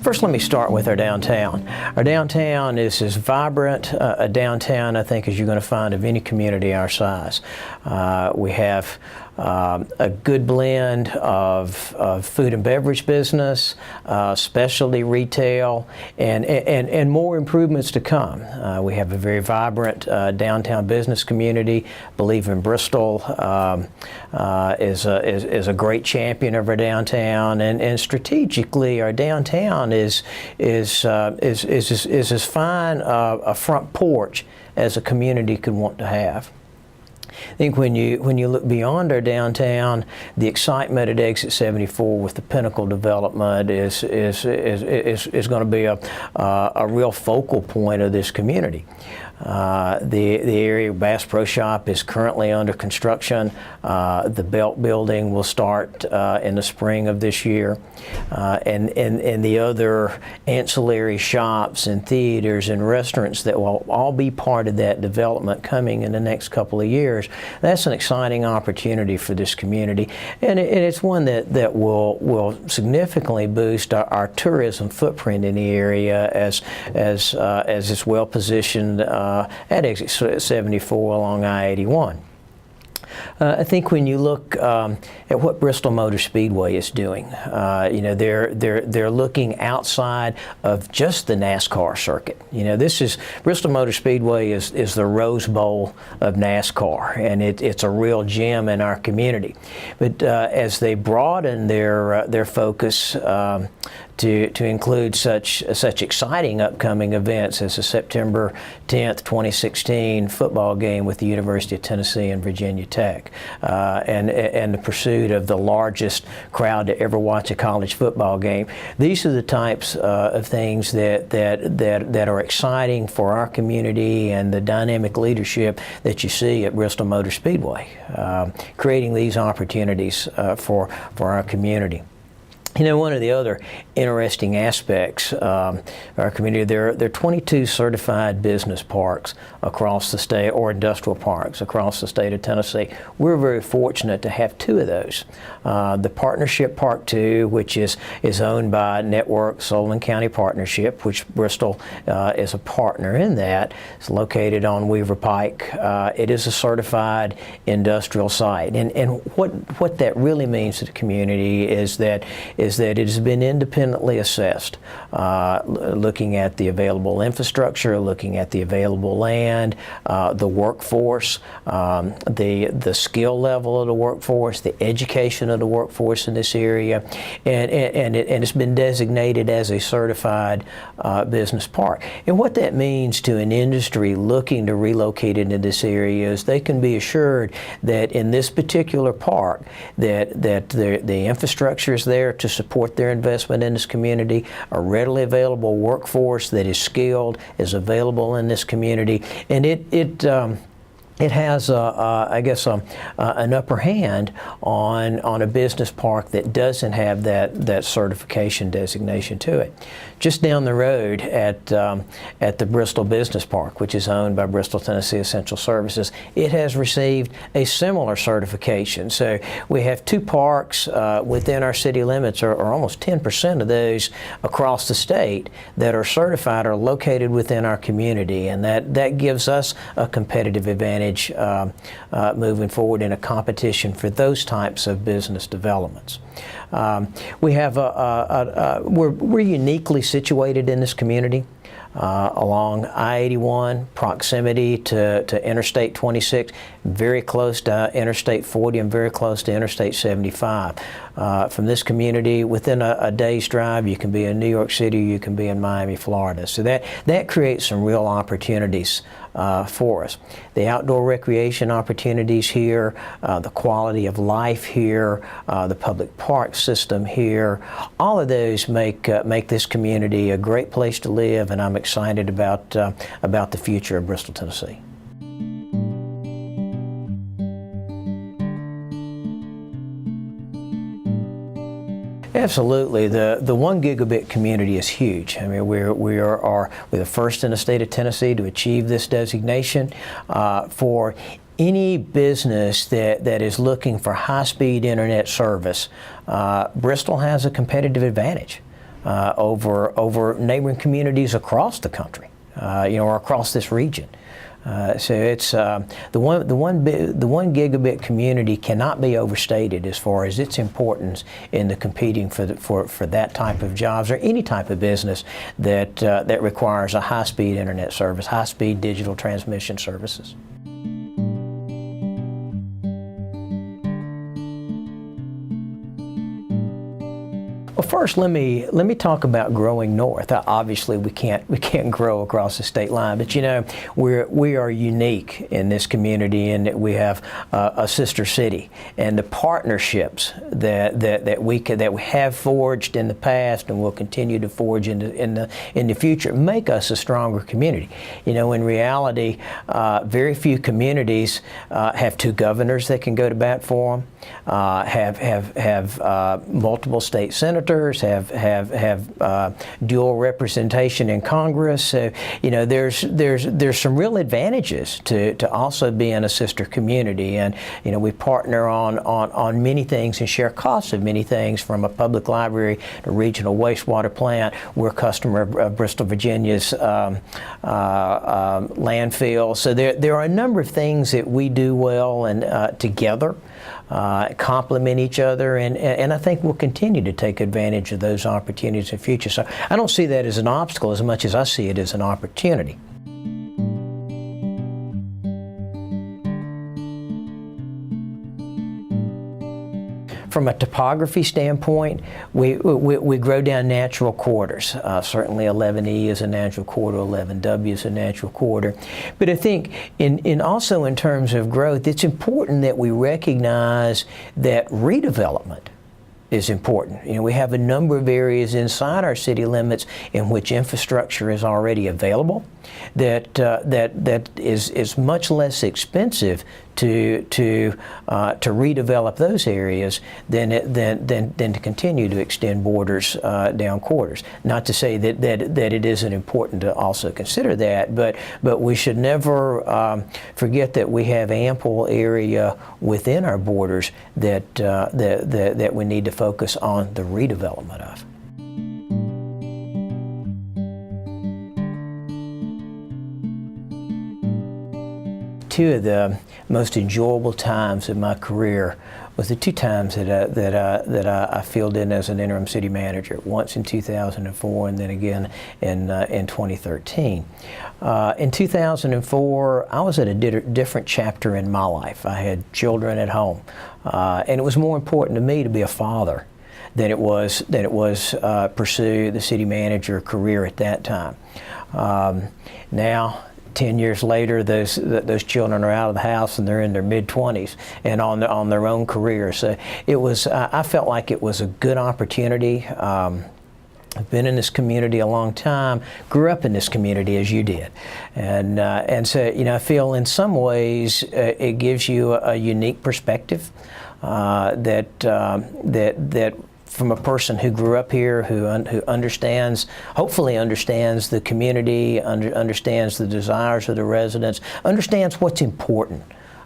First, let me start with our downtown. Our downtown is as vibrant a downtown, I think, as you're going to find of any community our size. We have a good blend of food and beverage business, specialty retail, and more improvements to come. We have a very vibrant downtown business community. I believe in Bristol is a great champion of our downtown, and strategically our downtown is as fine a front porch as a community could want to have. I think when you look beyond our downtown, the excitement at Exit 74 with the Pinnacle development is going to be a real focal point of this community. The area Bass Pro Shop is currently under construction. The Belt building will start in the spring of this year, and the other ancillary shops and theaters and restaurants that will all be part of that development coming in the next couple of years. That's an exciting opportunity for this community, and it's one that will significantly boost our tourism footprint in the area as it's well positioned at Exit 74 along I-81. I think when you look at what Bristol Motor Speedway is doing, they're looking outside of just the NASCAR circuit. Bristol Motor Speedway is the Rose Bowl of NASCAR, and it's a real gem in our community. But as they broaden their focus to include such exciting upcoming events as the September 10th, 2016 football game with the University of Tennessee and Virginia Tech, and the pursuit of the largest crowd to ever watch a college football game. These are the types of things that are exciting for our community and the dynamic leadership that you see at Bristol Motor Speedway, creating these opportunities for our community. One of the other interesting aspects of our community, there are 22 certified business parks across the state, or industrial parks across the state of Tennessee. We're very fortunate to have 2 of those. The Partnership Park 2, which is owned by Network Sullivan County Partnership, which Bristol is a partner in that. It's located on Weaver Pike. It is a certified industrial site. And what that really means to the community is that it has been independently assessed, looking at the available infrastructure, looking at the available land, the workforce, the skill level of the workforce, the education of the workforce in this area, and it's been designated as a certified business park. And what that means to an industry looking to relocate into this area is they can be assured that in this particular park that the infrastructure is there to support their investment in this community, a readily available workforce that is skilled, is available in this community, and it has, an upper hand on a business park that doesn't have that certification designation to it. Just down the road at the Bristol Business Park, which is owned by Bristol, Tennessee Essential Services, it has received a similar certification. So we have 2 parks within our city limits, or almost 10% of those across the state that are certified are located within our community, and that gives us a competitive advantage moving forward in a competition for those types of business developments. We have we're uniquely situated in this community. Along I-81, proximity to Interstate 26, very close to Interstate 40 and very close to Interstate 75. From this community, within a day's drive, you can be in New York City, you can be in Miami, Florida. So that creates some real opportunities for us. The outdoor recreation opportunities here, the quality of life here, the public park system here, all of those make this community a great place to live, and I'm excited about the future of Bristol, Tennessee. Absolutely. The 1 gigabit community is huge. I mean, we're the first in the state of Tennessee to achieve this designation. For any business that is looking for high-speed internet service, Bristol has a competitive advantage. over neighboring communities across the country, or across this region. So it's the one gigabit community cannot be overstated as far as its importance in the competing for that type of jobs or any type of business that requires a high-speed internet service, high-speed digital transmission services. Well, first, let me talk about growing north. Obviously, we can't grow across the state line, but we are unique in this community in that we have a sister city, and the partnerships that we have forged in the past and will continue to forge in the future make us a stronger community. In reality, very few communities have two governors that can go to bat for them, have multiple state senators, have dual representation in Congress. So, there's some real advantages to also being a sister community, and we partner on many things and share costs of many things, from a public library to regional wastewater plant. We're a customer of Bristol, Virginia's landfill. So there are a number of things that we do well and together. Complement each other, and I think we'll continue to take advantage of those opportunities in the future. So I don't see that as an obstacle as much as I see it as an opportunity. From a topography standpoint, we grow down natural corridors. Certainly 11E is a natural corridor, 11W is a natural corridor. But I think also in terms of growth, it's important that we recognize that redevelopment is important. We have a number of areas inside our city limits in which infrastructure is already available that is much less expensive to redevelop those areas than to continue to extend borders down corridors. Not to say that it isn't important to also consider that, but we should never forget that we have ample area within our borders that we need to focus on the redevelopment of. Two of the most enjoyable times in my career was the two times that I filled in as an interim city manager. Once in 2004, and then again in 2013. In 2004, I was at a different chapter in my life. I had children at home, and it was more important to me to be a father than it was pursue the city manager career at that time. Now, 10 years later, those children are out of the house and they're in their mid-20s and on their own careers. So it was. I felt like it was a good opportunity. I've been in this community a long time. Grew up in this community as you did, and so I feel in some ways it gives you a unique perspective that. From a person who grew up here, who understands, hopefully understands the community, understands the desires of the residents, understands what's important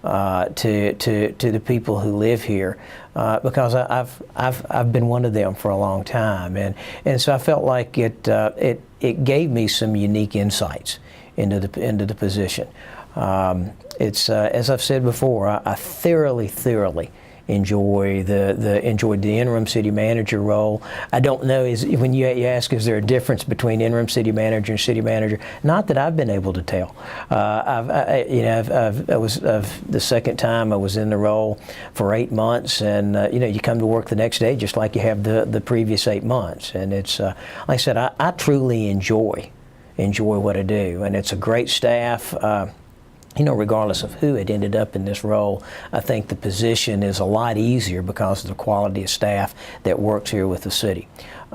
to the people who live here, because I've been one of them for a long time, and so I felt like it gave me some unique insights into the position. It's as I've said before, I thoroughly enjoyed the interim city manager role. I don't know, when you ask, is there a difference between interim city manager and city manager? Not that I've been able to tell. I was the second time I was in the role for 8 months, and you come to work the next day just like you have the previous 8 months, and it's like I said, I truly enjoy what I do, and it's a great staff. Regardless of who had ended up in this role, I think the position is a lot easier because of the quality of staff that works here with the city.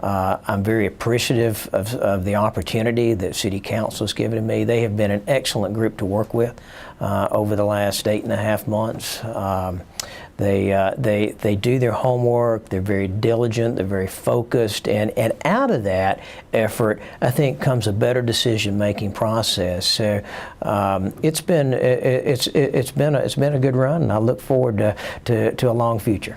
I'm very appreciative of the opportunity that City Council has given to me. They have been an excellent group to work with over the last 8.5 months. They do their homework, they're very diligent, they're very focused, and out of that effort, I think, comes a better decision-making process. So it's been a good run, and I look forward to a long future.